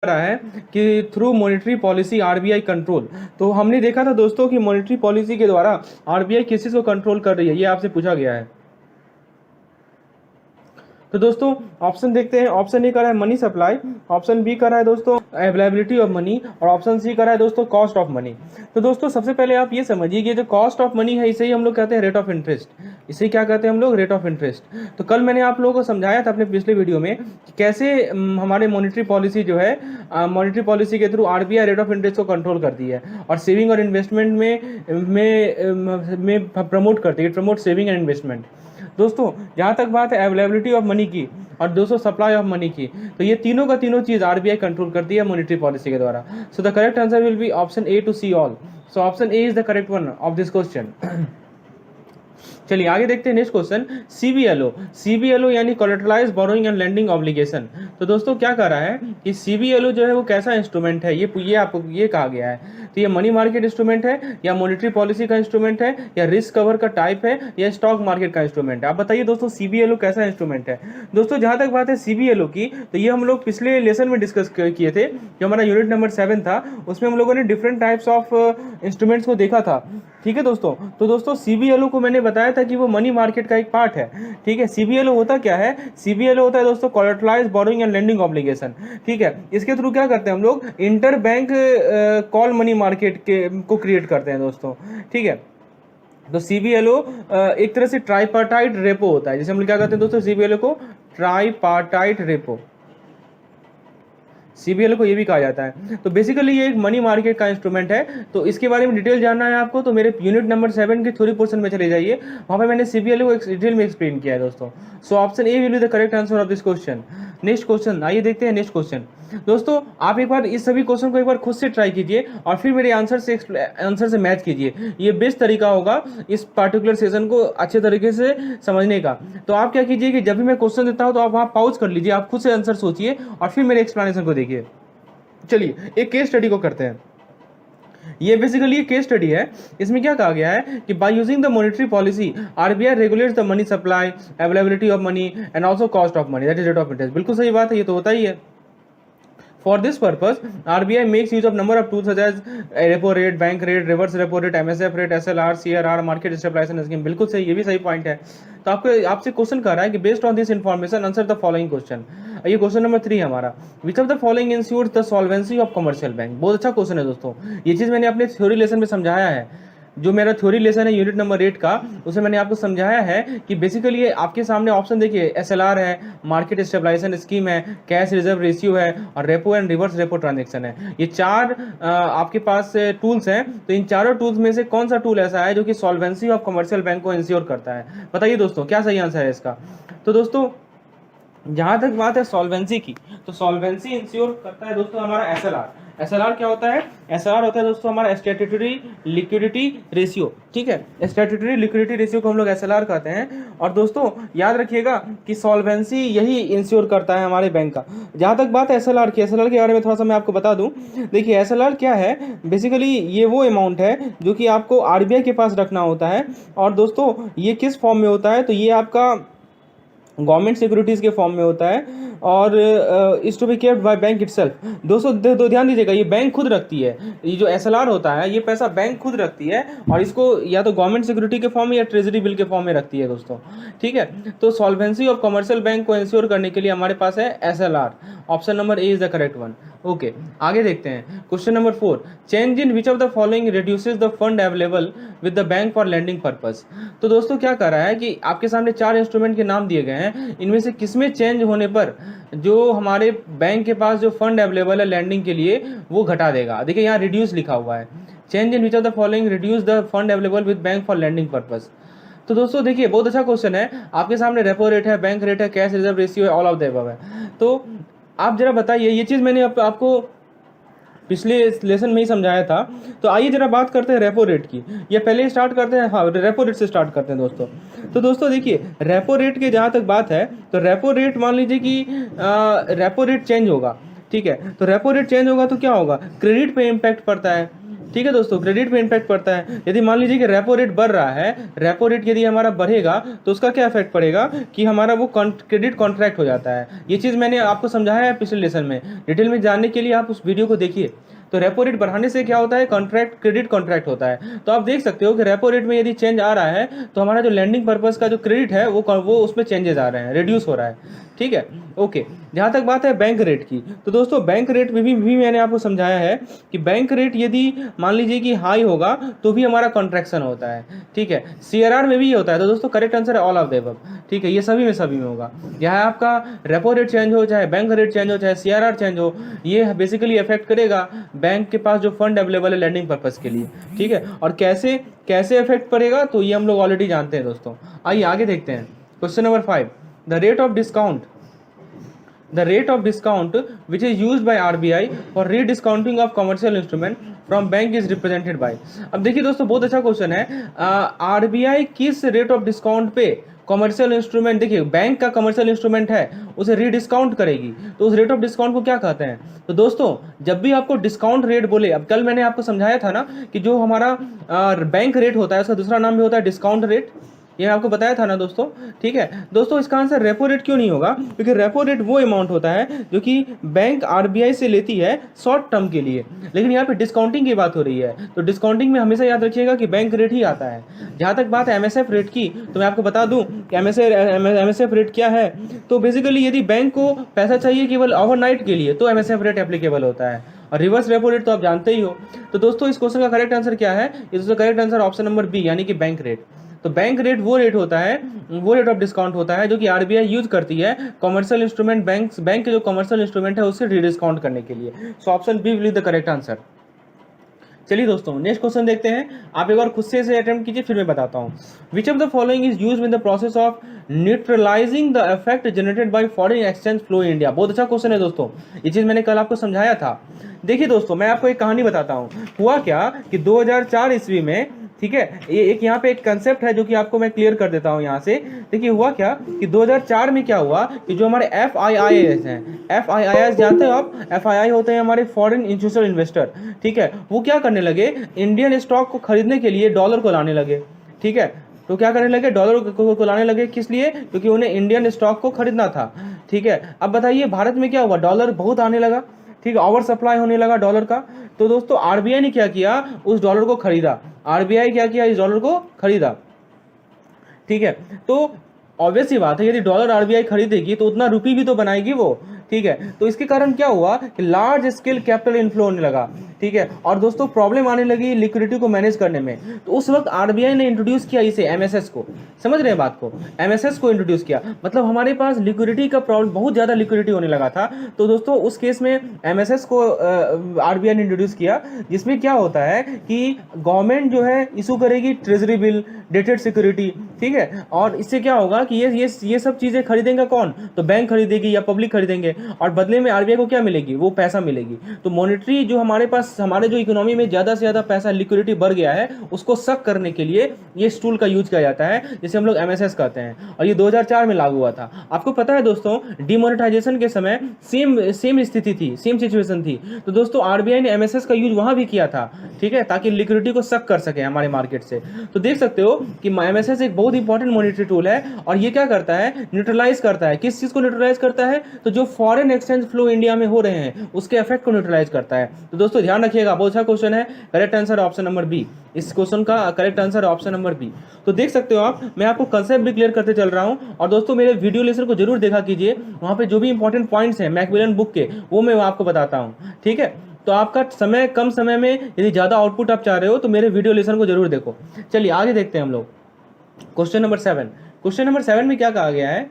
रहा है कि through monetary policy RBI control. तो हमने देखा था दोस्तों कि मॉनेटरी पॉलिसी के द्वारा आरबीआई किस चीज़ को कंट्रोल कर रही है, ये आपसे पूछा गया है। तो दोस्तों ऑप्शन देखते हैं। ऑप्शन ए कर रहा है मनी सप्लाई, ऑप्शन बी कर रहा है दोस्तों अवेलेबिलिटी ऑफ मनी, और ऑप्शन सी कर रहा है दोस्तों कॉस्ट ऑफ मनी। तो दोस्तों सबसे पहले आप ये समझिए कि जो कॉस्ट ऑफ मनी है इसे ही हम लोग कहते हैं रेट ऑफ इंटरेस्ट। इसे क्या कहते हैं हम लोग? Rate of interest. तो कल मैंने आप लोगों को समझाया था अपने पिछले वीडियो में कि कैसे हमारे मॉनेटरी पॉलिसी जो है मॉनेटरी पॉलिसी के through RBI rate of interest को कंट्रोल करती है और सेविंग और इन्वेस्टमेंट में प्रमोट करती है, प्रमोट सेविंग एंड इन्वेस्टमेंट। दोस्तों जहाँ तक बात है अवेलेबिलिटी ऑफ मनी की और दोस्तों सप्लाई ऑफ मनी की, तो ये तीनों का तीनों चीज़ आरबीआई कंट्रोल करती है मॉनेटरी पॉलिसी के द्वारा। So the correct answer will be option A to C all. So option A is the correct one of this question. चलिए आगे देखते हैं नेक्स्ट क्वेश्चन। सीबीएलओ, सीबीएलओ यानी collateralised borrowing and lending obligation. तो दोस्तों क्या कर रहा है कि सीबीएलओ जो है वो कैसा इंस्ट्रूमेंट है, ये आपको ये कहा गया है। तो ये मनी मार्केट इंस्ट्रूमेंट है या मॉनेटरी पॉलिसी का इंस्ट्रूमेंट है या रिस्क कवर का टाइप है या स्टॉक मार्केट का इंस्ट्रूमेंट है? आप बताइए दोस्तों सीबीएलओ कैसा इंस्ट्रूमेंट है। दोस्तों जहां तक बात है सीबीएलओ की, तो ये हम लोग पिछले लेसन में डिस्कस किए थे, जो हमारा यूनिट नंबर 7 था, उसमें हम लोगों ने डिफरेंट टाइप्स ऑफ इंस्ट्रूमेंट्स को देखा था। ठीक है दोस्तों, तो दोस्तों सीबीएलओ को मैंने बताया था कि वो मनी मार्केट का एक पार्ट है। ठीक है, सीबीएलओ होता क्या है? सीबीएलओ होता है दोस्तों collateralised borrowing and lending obligation. ठीक है, इसके थ्रू क्या करते हैं हम लोग? Inter bank call money market के को क्रिएट करते हैं दोस्तों। ठीक है, तो सीबीएलओ एक तरह से ट्राइपार्टाइट रेपो होता है। जैसे हम लोग क्या करते हैं दोस्तों सीबीएलओ को? ट्राइपार्टाइट रेपो, सीबीएलओ को ये भी कहा जाता है। तो बेसिकली ये एक मनी मार्केट का इंस्ट्रूमेंट है। तो इसके बारे में डिटेल जानना है आपको तो मेरे यूनिट नंबर 7 के थ्योरी पोर्शन में चले जाइए, वहाँ पे मैंने सीबीएलओ को डिटेल में एक्सप्लेन किया है दोस्तों। सो option A will be the correct answer of this question. Next question, आइए देखते हैं नेक्स्ट क्वेश्चन। दोस्तों आप एक बार इस सभी क्वेश्चन को एक बार खुद से ट्राई कीजिए और फिर मेरे आंसर से मैच कीजिए। ये बेस्ट तरीका होगा इस पार्टिकुलर सेशन को अच्छे तरीके से समझने का। तो आप क्या कीजिए कि जब भी मैं क्वेश्चन देता हूँ तो आप वहाँ पॉज कर लीजिए, आप खुद से आंसर सोचिए और फिर मेरे एक्सप्लेनेशन को देखिए। चलिए एक केस स्टडी को करते हैं। ये बेसिकली एक केस स्टडी है। इसमें क्या कहा गया है कि by using the monetary policy RBI regulates the money supply, availability of money and also cost of money, that is rate of interest. बिल्कुल सही बात है, ये तो होता ही है। For this purpose, RBI makes use of number of tools such as repo rate, bank rate, reverse repo rate, MSF rate, SLR, CRR, market stabilization scheme। बिल्कुल सही, ये भी सही पॉइंट है। तो आपसे क्वेश्चन कर रहा है कि based on this information answer the following question. ये क्वेश्चन नंबर 3 है हमारा। Which of the following ensures the solvency of commercial bank. बहुत अच्छा क्वेश्चन है दोस्तों, ये चीज़ मैंने अपने थ्योरी लेसन में समझाया है। जो मेरा थ्योरी लेसन है यूनिट नंबर 8 का, उसे मैंने आपको समझाया है कि बेसिकली आपके सामने ऑप्शन देखिए, एसएलआर है, मार्केट स्टेबलाइजेशन स्कीम है, कैश रिजर्व रेशियो है और repo and reverse repo transaction है। ये चार आपके पास टूल्स हैं। तो इन चारों टूल्स में से कौन सा टूल ऐसा है जो कि सॉल्वेंसी ऑफ कमर्शियल बैंक को इंश्योर करता है? बताइए दोस्तों क्या सही आंसर है इसका। तो दोस्तों जहां तक बात है सॉल्वेंसी की, तो सॉल्वेंसी इंश्योर करता है दोस्तों हमारा एसएलआर। एसएलआर क्या होता है? एसएलआर होता है दोस्तों हमारा स्टैट्यूटरी लिक्विडिटी रेशियो। ठीक है, स्टैट्यूटरी लिक्विडिटी रेशियो को हम लोग एसएलआर कहते हैं। और दोस्तों याद रखिएगा कि सॉल्वेंसी यही इंश्योर करता है हमारे बैंक का। जहां तक बात है एसएलआर की, एसएलआर के बारे में थोड़ा सा मैं आपको बता दूं। देखिए एसएलआर क्या है, बेसिकली ये वो अमाउंट है जो कि आपको आरबीआई के पास रखना होता है। और दोस्तों ये किस फॉर्म में होता है? तो ये आपका गवर्नमेंट सिक्योरिटीज़ के फॉर्म में होता है और is to be kept by bank itself. दोस्तों ध्यान दीजिएगा, ये बैंक खुद रखती है। ये जो एसएलआर होता है ये पैसा बैंक खुद रखती है और इसको या तो गवर्नमेंट सिक्योरिटी के फॉर्म में या ट्रेजरी बिल के फॉर्म में रखती है दोस्तों। ठीक है, तो सॉल्वेंसी ऑफ कमर्शियल बैंक को इंश्योर करने के लिए हमारे पास है SLR. Option number A is the correct one. Okay आगे देखते हैं question number 4। Change in which of the following reduces the fund available with the bank for lending purpose. तो दोस्तों क्या कर रहा है कि आपके सामने 4 इंस्ट्रूमेंट के नाम दिए गए हैं, इनमें से किसमें चेंज होने पर जो हमारे बैंक के पास जो फंड अवेलेबल है लैंडिंग के लिए वो घटा देगा। देखिए यहाँ रिड्यूस लिखा हुआ है। Change in which of the following reduce the fund available with bank for lending purpose. तो दोस्तों देखिए बहुत अच्छा क्वेश्चन है। आपके सामने रेपो रेट है, बैंक रेट है, कैश रिजर्व रेशियो है, ऑल ऑफ द अबव है। तो आप जरा बताइए, ये चीज़ मैंने आपको पिछले लेसन में ही समझाया था। तो आइए जरा बात करते हैं रेपो रेट की। ये पहले स्टार्ट करते हैं, हाँ रेपो रेट से स्टार्ट करते हैं दोस्तों। तो दोस्तों देखिए रेपो रेट के जहाँ तक बात है, तो रेपो रेट मान लीजिए कि रेपो रेट चेंज होगा। ठीक है, तो रेपो रेट चेंज होगा तो क्या होगा? क्रेडिट पे इम्पैक्ट पड़ता है। ठीक है दोस्तों, क्रेडिट पे इम्पैक्ट पड़ता है। यदि मान लीजिए कि रेपो रेट बढ़ रहा है, रेपो रेट यदि हमारा बढ़ेगा तो उसका क्या इफेक्ट पड़ेगा कि हमारा वो क्रेडिट कॉन्ट्रैक्ट हो जाता है। ये चीज़ मैंने आपको समझाया है पिछले लेसन में, डिटेल में जानने के लिए आप उस वीडियो को देखिए। तो रेपो रेट बढ़ाने से क्या होता है, कॉन्ट्रैक्ट क्रेडिट कॉन्ट्रैक्ट होता है। तो आप देख सकते हो कि रेपो रेट में यदि चेंज आ रहा है तो हमारा जो लैंडिंग पर्पस का जो क्रेडिट है वो उसमें चेंजेस आ रहे हैं, रिड्यूस हो रहा है। ठीक है, ओके। जहाँ तक बात है बैंक रेट की, तो दोस्तों बैंक रेट में भी मैंने आपको समझाया है कि बैंक रेट यदि मान लीजिए कि हाई होगा तो भी हमारा कॉन्ट्रैक्शन होता है। ठीक है, सीआरआर में भी ये होता है। तो दोस्तों करेक्ट आंसर है ऑल ऑफ द अबव। ठीक है, ये सभी में होगा। चाहे आपका रेपो रेट चेंज हो, चाहे बैंक रेट चेंज हो, चाहे सीआरआर चेंज हो, ये बेसिकली इफेक्ट करेगा बैंक के पास जो फंड अवेलेबल है लैंडिंग पर्पस के लिए। ठीक है, और कैसे इफेक्ट पड़ेगा तो ये हम लोग ऑलरेडी जानते हैं दोस्तों। आइए आगे देखते हैं। Question number 5, the rate of discount which is used by RBI for rediscounting of commercial instrument from bank is represented by। अब देखिए दोस्तों, बहुत अच्छा क्वेश्चन है। RBI किस रेट ऑफ डिस्काउंट पे कमर्शियल इंस्ट्रूमेंट, देखिए बैंक का कमर्शियल इंस्ट्रूमेंट है उसे रीडिस्काउंट करेगी, तो उस रेट ऑफ डिस्काउंट को क्या कहते हैं। तो दोस्तों जब भी आपको डिस्काउंट रेट बोले, अब कल मैंने आपको समझाया था ना कि जो हमारा बैंक रेट होता है उसका दूसरा नाम भी होता है डिस्काउंट रेट, ये आपको बताया था ना दोस्तों। ठीक है दोस्तों, इसका आंसर रेपो रेट क्यों नहीं होगा, क्योंकि रेपो रेट वो अमाउंट होता है जो कि बैंक आरबीआई से लेती है शॉर्ट टर्म के लिए, लेकिन यहाँ पे डिस्काउंटिंग की बात हो रही है। तो डिस्काउंटिंग में हमेशा याद रखिएगा कि बैंक रेट ही आता है। जहाँ तक बात है एमएसएफ रेट की, तो मैं आपको बता दूं कि एमएसएफ रेट क्या है। तो बेसिकली यदि बैंक को पैसा चाहिए केवल ओवरनाइट के लिए तो एमएसएफ रेट एप्लीकेबल होता है, और रिवर्स रेपो रेट तो आप जानते ही हो। तो दोस्तों इस क्वेश्चन का करेक्ट आंसर क्या है, इसका correct answer option number B यानी कि बैंक रेट। तो बैंक रेट वो रेट होता है, वो रेट ऑफ डिस्काउंट होता है जो कि आरबीआई यूज करती है कमर्शियल इंस्ट्रूमेंट, बैंक के जो कमर्शियल इंस्ट्रूमेंट है उससे रीडिस्काउंट करने के लिए। So option B will be the correct answer. चलिए दोस्तों नेक्स्ट क्वेश्चन देखते हैं। आप एक बार खुद से अटेम्प्ट कीजिए, फिर मैं बताता हूँ। विच of the following is used in the process of neutralising the effect generated by foreign exchange flow in India. बहुत अच्छा क्वेश्चन है दोस्तों, ये चीज मैंने कल आपको समझाया था। देखिए दोस्तों मैं आपको एक कहानी बताता हूँ। हुआ क्या कि 2004 ईस्वी में, ठीक है, ये एक यहाँ पे एक कंसेप्ट है जो कि आपको मैं क्लियर कर देता हूँ यहाँ से। देखिए हुआ क्या कि 2004 में क्या हुआ कि जो हमारे FIIs हैं, FIIs जानते हो आप, FII होते हैं हमारे फॉरेन इंस्टीट्यूशनल इन्वेस्टर। ठीक है, वो क्या करने लगे, इंडियन स्टॉक को खरीदने के लिए डॉलर को लाने लगे। ठीक है, तो क्या करने लगे, डॉलर को लाने लगे, किस लिए, क्योंकि उन्हें इंडियन स्टॉक को खरीदना था। ठीक है, अब बताइए भारत में क्या हुआ, डॉलर बहुत आने लगा। ठीक है, ओवर सप्लाई होने लगा डॉलर का। तो दोस्तों आरबीआई ने क्या किया, उस डॉलर को खरीदा। आरबीआई क्या किया, इस डॉलर को खरीदा। ठीक है, तो ऑब्वियस ही बात है यदि डॉलर आरबीआई खरीदेगी तो उतना रुपये भी तो बनाएगी वो। ठीक है, तो इसके कारण क्या हुआ कि लार्ज स्केल कैपिटल इनफ्लो होने लगा। ठीक है, और दोस्तों प्रॉब्लम आने लगी लिक्विडिटी को मैनेज करने में। तो उस वक्त आरबीआई ने इंट्रोड्यूस किया इसे एमएसएस को, समझ रहे हैं बात को, एमएसएस को इंट्रोड्यूस किया। मतलब हमारे पास लिक्विडिटी का प्रॉब्लम, बहुत ज़्यादा लिक्विडिटी होने लगा था। तो दोस्तों उस केस में एमएसएस को आरबीआई ने इंट्रोड्यूस किया, जिसमें क्या होता है कि गवर्नमेंट जो है इशू करेगी ट्रेजरी बिल, डेटेड सिक्योरिटी। ठीक है, और इससे क्या होगा कि ये सब चीज़ें खरीदेंगे कौन, तो बैंक खरीदेगी या पब्लिक खरीदेंगे, और बदले में आरबीआई को क्या मिलेगी, वो पैसा मिलेगी। तो मॉनेटरी जो हमारे पास, हमारे जो इकोनॉमी में ज़्यादा से ज़्यादा पैसा लिक्विडिटी बढ़ गया है उसको सक करने के लिए ये टूल का यूज किया जाता है, जिसे हम लोग एमएसएस कहते हैं। और ये 2004 में लागू हुआ था। आपको पता है दोस्तों डिमोनेटाइजेशन के समय सेम स्थिति थी, सेम सिचुएशन थी। तो दोस्तों आरबीआई ने एमएसएस का यूज वहां भी किया था। ठीक है, ताकि लिक्विडिटी को सक कर सके हमारे मार्केट से। तो देख सकते हो कि एमएसएस एक बहुत इंपॉर्टेंट मॉनेटरी टूल है, और ये क्या करता है, न्यूट्रलाइज करता है। किस चीज को न्यूट्रलाइज करता है, तो जो फॉरेन एक्सचेंज फ्लो इंडिया में हो रहे हैं उसके इफेक्ट को न्यूट्रलाइज करता है। तो दोस्तों ध्यान रखिएगा, बहुत अच्छा क्वेश्चन है। Correct answer option number B, इस क्वेश्चन का correct answer option number B. तो देख सकते हो आप, मैं आपको कंसेप्ट भी क्लियर करते चल रहा हूं। और दोस्तों मेरे वीडियो लेक्चर को जरूर देखा कीजिए, वहां पे जो भी इंपॉर्टेंट पॉइंट्स हैं मैकमिलन बुक के, वो मैं आपको बताता हूं। ठीक है, तो आपका समय कम समय में यदि ज़्यादा आउटपुट आप चाह रहे हो तो मेरे वीडियो लेसन को जरूर देखो। चलिए आगे देखते हैं हम लोग। क्वेश्चन नंबर 7, क्वेश्चन नंबर 7 में क्या कहा गया है,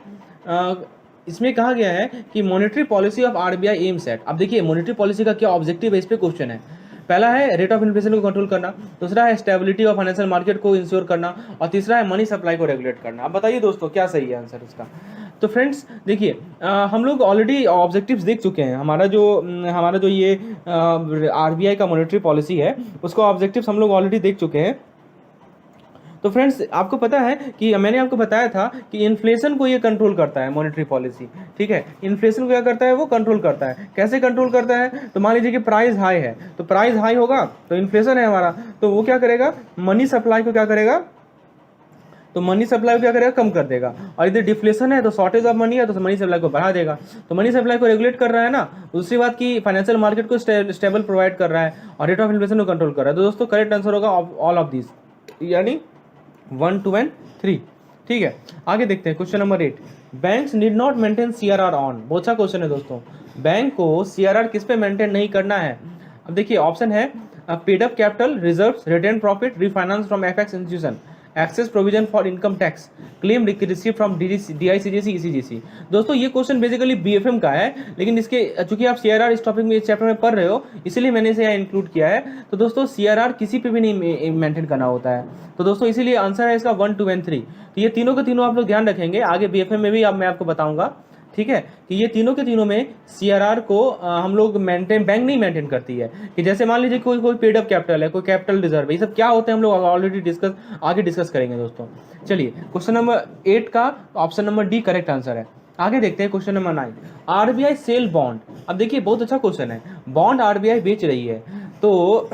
इसमें कहा गया है कि monetary policy of RBI aims at. अब देखिए मॉनेटरी पॉलिसी का क्या ऑब्जेक्टिव है, इस पे क्वेश्चन है। पहला है रेट ऑफ इन्फ्लेशन को कंट्रोल करना, दूसरा है स्टेबिलिटी ऑफ फाइनेंशियल मार्केट को इंश्योर करना, और तीसरा है मनी सप्लाई को रेगुलेट करना। अब बताइए दोस्तों क्या सही है आंसर इसका। तो फ्रेंड्स देखिए, हम लोग ऑलरेडी ऑब्जेक्टिव्स देख चुके हैं। हमारा जो ये आरबीआई का मॉनेटरी पॉलिसी है उसका ऑब्जेक्टिव्स हम लोग ऑलरेडी देख चुके हैं। तो फ्रेंड्स आपको पता है कि मैंने आपको बताया था कि इन्फ्लेशन को ये कंट्रोल करता है मॉनेटरी पॉलिसी, ठीक है। इन्फ्लेशन को क्या करता है, वो कंट्रोल करता है। कैसे कंट्रोल करता है, तो मान लीजिए कि प्राइस हाई है, तो प्राइस हाई होगा तो इन्फ्लेशन है हमारा, तो वो क्या करेगा, मनी सप्लाई को क्या करेगा, तो मनी सप्लाई को क्या करेगा, कम कर देगा। और यदि डिफ्लेशन है तो शॉर्टेज ऑफ मनी है तो मनी सप्लाई को बढ़ा देगा। तो मनी सप्लाई को रेगुलेट कर रहा है ना, दूसरी बात की फाइनेंशियल मार्केट को स्टेबल प्रोवाइड कर रहा है और रेट ऑफ इन्फ्लेशन को कंट्रोल कर रहा है। तो दोस्तों करेक्ट आंसर होगा ऑल ऑफ दिस, यानी 1, 2 एंड 3, ठीक है। आगे देखते हैं question number 8। Banks need not maintain CRR on, बहुत अच्छा क्वेश्चन है दोस्तों। बैंक को सीआरआर किस पे मेंटेन नहीं करना है। अब देखिए ऑप्शन है paid up capital, reserves, retained profit, refinance from FX institution, excess provision for income tax, claim receive from DICGC, ECGC. दोस्तों ये क्वेश्चन बेसिकली बीएफएम का है, लेकिन इसके चूंकि आप सीआरआर इस टॉपिक में, इस चैप्टर में पढ़ रहे हो, इसीलिए मैंने इसे यहाँ इंक्लूड किया है। तो दोस्तों सीआरआर किसी पे भी नहीं मेंटेन करना होता है। तो दोस्तों इसीलिए आंसर है इसका 1, 2 एंड 3। तो ये तीनों के तीनों आप लोग ध्यान रखेंगे, आगे बीएफएम में भी अब मैं आपको बताऊंगा, ठीक है, कि ये तीनों के तीनों में सीआरआर को हम लोग मेंटेन, बैंक नहीं मेंटेन करती है। कि जैसे मान लीजिए कोई पेड अप कैपिटल है, कोई कैपिटल रिजर्व है, ये सब क्या होते हैं हम लोग ऑलरेडी आगे डिस्कस करेंगे दोस्तों। चलिए क्वेश्चन नंबर 8 का option number D correct answer है। आगे देखते हैं question number 9, RBI sell bond. अब देखिए बहुत अच्छा क्वेश्चन है, बॉन्ड आरबीआई बेच रही है, तो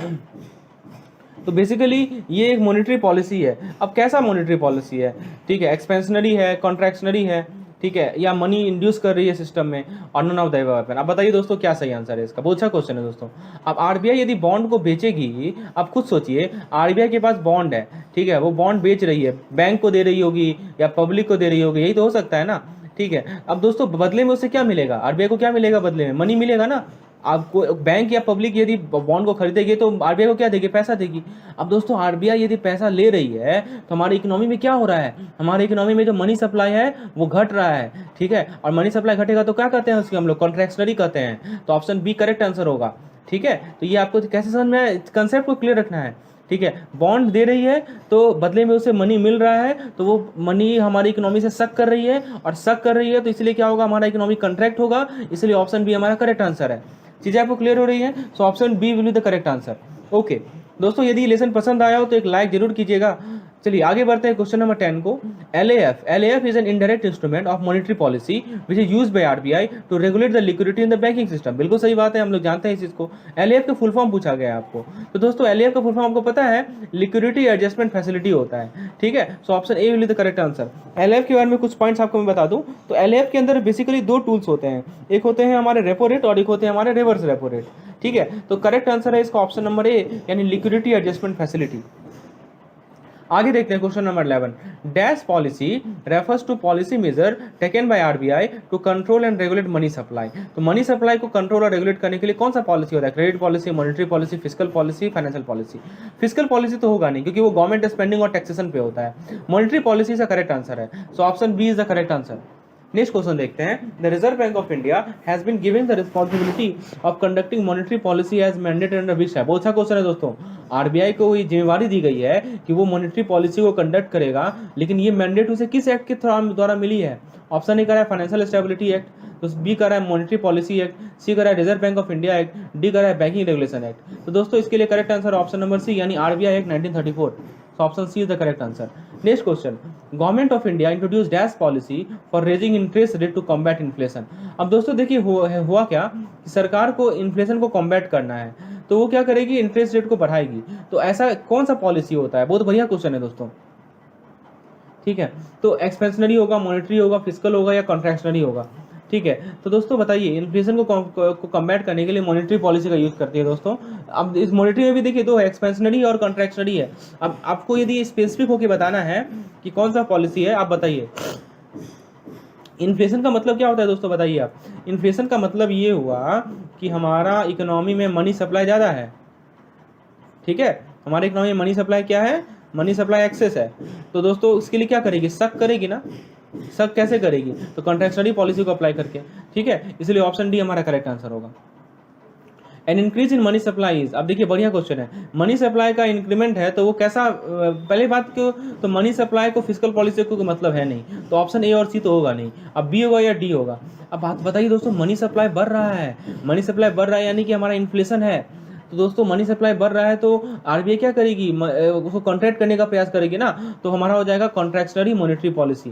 बेसिकली ये एक मॉनेटरी पॉलिसी है। अब कैसा मॉनेटरी पॉलिसी है, ठीक है, एक्सपेंशनरी है, कॉन्ट्रैक्शनरी है, ठीक है, या मनी इंड्यूस कर रही है सिस्टम में, और नन ऑफ द अबव। अब बताइए दोस्तों क्या सही आंसर है इसका, बहुत अच्छा क्वेश्चन है दोस्तों। अब आरबीआई यदि बॉन्ड को बेचेगी, आप खुद सोचिए, आरबीआई के पास बॉन्ड है, ठीक है, वो बॉन्ड बेच रही है, बैंक को दे रही होगी या पब्लिक को दे रही होगी, यही तो हो सकता है ना, ठीक है। अब दोस्तों बदले में उससे क्या मिलेगा, आरबीआई को क्या मिलेगा बदले में, मनी मिलेगा ना। आपको बैंक या पब्लिक यदि बॉन्ड को खरीदेगी तो आरबीआई को क्या देगी, पैसा देगी। अब दोस्तों आरबीआई यदि पैसा ले रही है तो हमारी इकोनॉमी में क्या हो रहा है, हमारी इकोनॉमी में जो मनी सप्लाई है वो घट रहा है, ठीक है। और मनी सप्लाई घटेगा तो क्या कहते हैं उसकी हम लोग, कॉन्ट्रैक्शनरी कहते हैं। तो ऑप्शन बी करेक्ट आंसर होगा, ठीक है। तो ये आपको कैसे समझ में, कंसेप्ट को क्लियर रखना है, ठीक है। बॉन्ड दे रही है तो बदले में उसे मनी मिल रहा है, तो वो मनी हमारी इकोनॉमी से सक कर रही है, और सक कर रही है तो इसलिए क्या होगा, हमारा इकोनॉमी कंट्रैक्ट होगा, इसलिए ऑप्शन बी हमारा करेक्ट आंसर है। चीजें आपको क्लियर हो रही है, so option B will be the correct answer. Okay दोस्तों, यदि लेसन पसंद आया हो तो एक लाइक जरूर कीजिएगा। चलिए आगे बढ़ते हैं क्वेश्चन नंबर 10 को। LAF is an indirect instrument of monetary policy which is used by RBI to regulate the liquidity in the banking system. बिल्कुल सही बात है, हम लोग जानते हैं इस चीज को। एलएएफ का फुल फॉर्म पूछा गया है आपको, तो दोस्तों एलएएफ का फुल फॉर्म आपको पता है, लिक्विडिटी एडजस्टमेंट फैसिलिटी होता है, ठीक है। So option A will be the correct answer. LAF के बारे में कुछ पॉइंट्स आपको मैं बता दूं, तो एलएएफ के अंदर बेसिकली 2 टूल्स होते हैं, एक होते हैं हमारे रेपो रेट और एक होते हैं हमारे रिवर्स रेपो रेट, ठीक है। तो करेक्ट आंसर है इसका ऑप्शन नंबर ए, यानी लिक्विडिटी एडजस्टमेंट फैसिलिटी। आगे देखते हैं question number 11। Dash policy refers to policy measure taken by RBI to control and regulate money supply. तो मनी सप्लाई को कंट्रोल और रेगुलेट करने के लिए कौन सा पॉलिसी होता है, credit policy, monetary policy, fiscal policy, financial policy. Fiscal policy तो होगा नहीं क्योंकि वो गवर्नमेंट स्पेंडिंग और टैक्सेशन पे होता है। मॉनेटरी पॉलिसी का करेक्ट आंसर है, so option B is the correct answer. Next question देखते हैं। The Reserve Bank of India has been given the responsibility of conducting monetary policy as mandated under which है। बहुत अच्छा question है दोस्तों। RBI को ये जिम्मेवारी दी गई है कि वो मॉनेटरी पॉलिसी को कंडक्ट करेगा, लेकिन ये मैंडेट उसे किस एक्ट के द्वारा मिली है। ऑप्शन ए कर रहा है फाइनेंशियल स्टेबिलिटी एक्ट, तो बी कर रहा है मॉनेटरी पॉलिसी एक्ट, सी कर रहा है reserve Bank of India act, D कर रहा है बैंकिंग रेगुलेशन एक्ट। तो दोस्तों इसके लिए correct answer option number C, यानी RBI act 1934। So option C is the correct answer. Next question. Government of India introduced dash policy for raising interest rate to combat inflation. अब दोस्तों देखिए हुआ क्या कि सरकार को इन्फ्लेशन को कॉम्बैट करना है, तो वो क्या करेगी, इंटरेस्ट रेट को बढ़ाएगी। तो ऐसा कौन सा पॉलिसी होता है, बहुत बढ़िया क्वेश्चन है दोस्तों, ठीक है। तो एक्सपेंशनरी होगा, मॉनेटरी होगा, फिस्कल होगा या कॉन्ट्रैक्शनरी होगा, ठीक है। तो दोस्तों बताइए, इन्फ्लेशन को कम्बैट करने के लिए मॉनेटरी पॉलिसी का यूज करती है दोस्तों। अब इस मॉनेटरी में भी देखिए दो, एक्सपेंशनरी और कॉन्ट्रैक्शनरी है। अब आपको यदि स्पेसिफिक होकर बताना है कि कौन सा पॉलिसी है, आप बताइए। इन्फ्लेशन का मतलब क्या होता है दोस्तों, बताइए आप। इन्फ्लेशन का मतलब ये हुआ कि हमारा इकोनॉमी में मनी सप्लाई ज़्यादा है, ठीक है। हमारे इकोनॉमी में मनी सप्लाई क्या है, मनी सप्लाई एक्सेस है। तो दोस्तों उसके लिए क्या करेगी, सक करेगी ना। सक कैसे करेगी, तो कॉन्ट्रैक्शनरी पॉलिसी को अप्लाई करके, ठीक है। इसलिए ऑप्शन डी हमारा करेक्ट आंसर होगा। An increase in money supply is, अब देखिए बढ़िया क्वेश्चन है। मनी सप्लाई का इंक्रीमेंट है तो वो कैसा, पहले बात क्यों, तो मनी सप्लाई को फिस्कल पॉलिसी को मतलब है नहीं, तो ऑप्शन ए और सी तो होगा नहीं। अब बी होगा या डी होगा। अब बात बताइए दोस्तों, मनी सप्लाई बढ़ रहा है, मनी सप्लाई बढ़ रहा है यानी कि हमारा इन्फ्लेशन है। तो दोस्तों मनी सप्लाई बढ़ रहा है तो आरबीआई क्या करेगी, उसको कॉन्ट्रैक्ट करने का प्रयास करेगी ना, तो हमारा हो जाएगा कॉन्ट्रैक्शनरी मॉनेटरी पॉलिसी।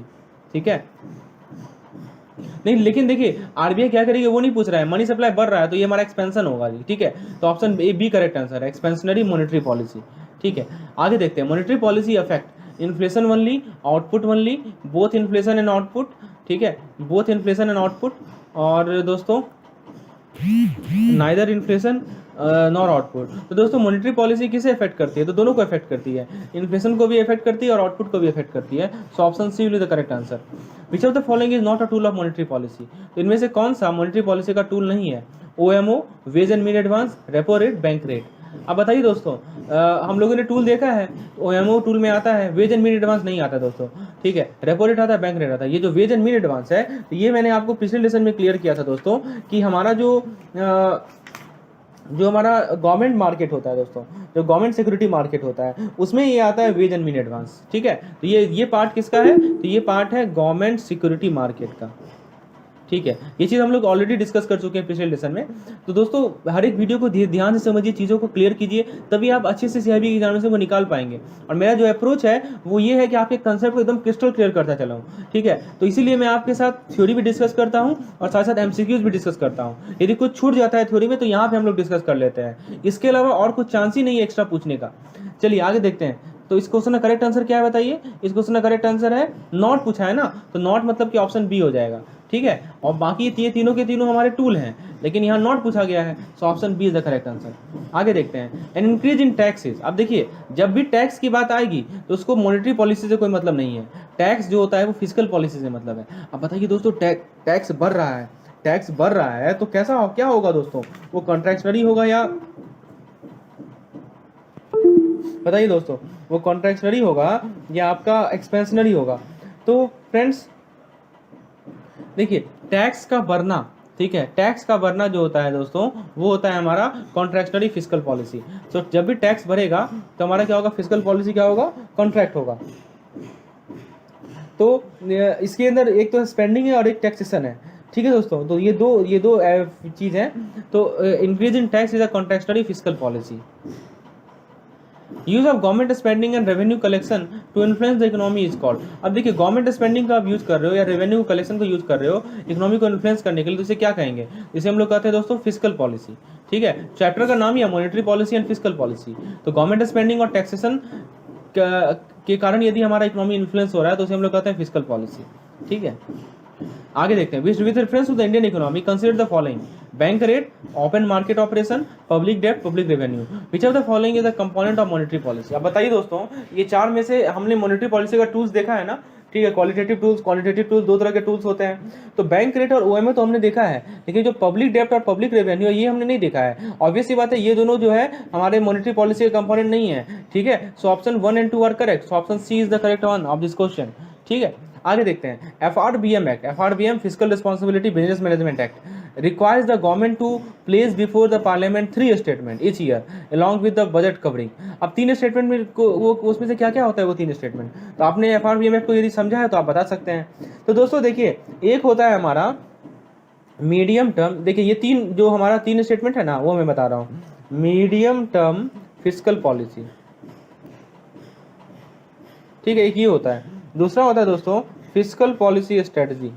ठीक है, नहीं लेकिन देखिए आरबीआई क्या करेगी वो नहीं पूछ रहा है, मनी सप्लाई बढ़ रहा है तो ये हमारा एक्सपेंशन होगा जी। ठीक है, तो option A B correct answer है, एक्सपेंशनरी मॉनेटरी पॉलिसी। ठीक है, आगे देखते हैं, monetary policy affect inflation only, output only, both inflation and output. ठीक है, बोथ इन्फ्लेशन एंड आउटपुट, और दोस्तों नाइदर इन्फ्लेशन नॉर आउटपुट। तो दोस्तों मॉनेटरी पॉलिसी किसे अफेक्ट करती है, तो दोनों को अफेक्ट करती है, इन्फ्लेशन को भी अफेक्ट करती है और आउटपुट को भी अफेक्ट करती है। So option C will be the correct answer. Which of the following is not a tool of monetary policy, तो इनमें से कौन सा मॉनेटरी पॉलिसी का टूल नहीं है, OMO, ways and means advance, repo rate, bank rate. अब बताइए दोस्तों, हम लोगों ने टूल देखा है, ओएमओ टूल में आता है, वेज एंड मीन एडवांस नहीं आता दोस्तों। ठीक है, रेपो रेट आता है, बैंक रेट आता है। ये जो वेज एंड मीन एडवांस है, तो ये मैंने आपको पिछले लेसन में क्लियर किया था दोस्तों, कि हमारा जो हमारा गवर्नमेंट मार्केट होता है दोस्तों, जो गवर्नमेंट सिक्योरिटी मार्केट होता है, उसमें ये आता है वेज एंड मीन एडवांस। ठीक है, तो ये पार्ट किसका है, तो ये पार्ट है गवर्नमेंट सिक्योरिटी मार्केट का। ठीक है, ये चीज़ हम लोग ऑलरेडी डिस्कस कर चुके हैं पिछले लेसन में। तो दोस्तों हर एक वीडियो को ध्यान से समझिए, चीज़ों को क्लियर कीजिए, तभी आप अच्छे से सीआईबी के एग्जामिनेशन को निकाल पाएंगे। और मेरा जो अप्रोच है वो ये है कि आपके कंसेप्ट को एकदम क्रिस्टल क्लियर करता चला हूँ। ठीक है, तो इसीलिए मैं आपके साथ थ्योरी भी डिस्कस करता हूँ और साथ साथ एमसीक्यूज भी डिस्कस करता हूँ। यदि कुछ छूट जाता है थ्योरी में तो यहाँ पर हम लोग डिस्कस कर लेते हैं, इसके अलावा और कुछ चांस ही नहीं है एक्स्ट्रा पूछने का। चलिए आगे देखते हैं। तो इस क्वेश्चन का करेक्ट आंसर क्या है बताइए, इस क्वेश्चन का करेक्ट आंसर है नॉट पूछा है ना, तो नॉट मतलब कि ऑप्शन बी हो जाएगा। ठीक है, और बाकी ये तीनों के तीनों हमारे टूल हैं, लेकिन यहाँ नॉट पूछा गया है, so option B is the correct answer. आगे देखते हैं, एन इंक्रीज इन टैक्सेस। अब देखिए जब भी टैक्स की बात आएगी तो उसको मॉनेटरी पॉलिसी से कोई मतलब नहीं है, टैक्स जो होता है वो फिजिकल पॉलिसी से मतलब है। अब बताइए दोस्तों, टैक्स बढ़ रहा है, टैक्स बढ़ रहा है तो क्या होगा दोस्तों, वो कॉन्ट्रैक्शनरी होगा या बताइए दोस्तों, वो कॉन्ट्रैक्शनरी होगा या आपका एक्सपेंशनरी होगा। तो फ्रेंड्स देखिए टैक्स का बढ़ना, ठीक है, टैक्स का बढ़ना जो होता है दोस्तों वो होता है हमारा कॉन्ट्रैक्शनरी फिजिकल पॉलिसी। तो जब भी टैक्स बढ़ेगा तो हमारा क्या होगा, फिजिकल पॉलिसी क्या होगा, कॉन्ट्रैक्ट होगा। तो इसके अंदर एक तो स्पेंडिंग है और एक टैक्सेशन है। ठीक है दोस्तों, तो ये दो चीज़ है। तो increase in tax is a contractionary physical policy. Use of government spending and revenue collection to influence the economy is called. अब देखिए गवर्नमेंट स्पेंडिंग का आप यूज कर रहे हो या रेवेन्यू कलेक्शन को यूज कर रहे हो इकोनॉमी को इन्फ्लुएंस करने के लिए, तो इसे क्या कहेंगे, इसे हम लोग कहते हैं दोस्तों फिजिकल पॉलिसी। ठीक है, चैप्टर का नाम ही है monetary policy and physical policy. तो गवर्नमेंट स्पेंडिंग और टैक्सेशन के कारण यदि हमारा इकोनॉमी इन्फ्लुएंस हो रहा है तो उसे हम लोग कहते हैं फिजिकल पॉलिसी। ठीक है, आगे देखते हैं, with reference to the Indian economy consider the following, bank rate, open market operation, public debt, public revenue. Which of the following is the component of monetary policy. अब बताइए दोस्तों, ये चार में से हमने मॉनेटरी पॉलिसी का टूल्स देखा है ना। ठीक है, क्वालिटेटिव टूल्स, क्वांटिटेटिव टूल्स, दो तरह के टूल्स होते हैं। तो बैंक रेट और ओएमए तो हमने देखा है, लेकिन जो पब्लिक डेप्ट और पब्लिक रेवेन्यू ये हमने नहीं देखा है। ऑब्वियस सी बात है, ये दोनों जो है हमारे मॉनेटरी पॉलिसी के कंपोनेंट नहीं है। ठीक है, so option 1 and 2 are correct, so option C is the correct one of this question. ठीक है, आगे देखते हैं, FRBM act, FRBM physical responsibility business management act requires the government to place before the parliament 3 statement each year along with the budget covering. अब 3 statement में वो उसमें से क्या क्या होता है वो 3 स्टेटमेंट, तो आपने एफआरबीएम एक्ट को यदि समझा है तो आप बता सकते हैं। तो दोस्तों देखिए, एक होता है हमारा मीडियम टर्म, देखिए ये जो हमारा 3 स्टेटमेंट है ना वो मैं बता रहा हूँ, मीडियम टर्म फिजिकल पॉलिसी। ठीक है, एक ये होता है। दूसरा होता है दोस्तों physical policy strategy,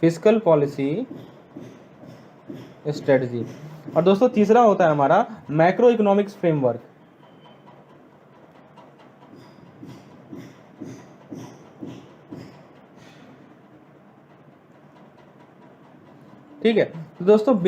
physical policy strategy. और दोस्तों तीसरा होता है हमारा मैक्रो इकोनॉमिक्स फ्रेमवर्क। ठीक है, तो दोस्तों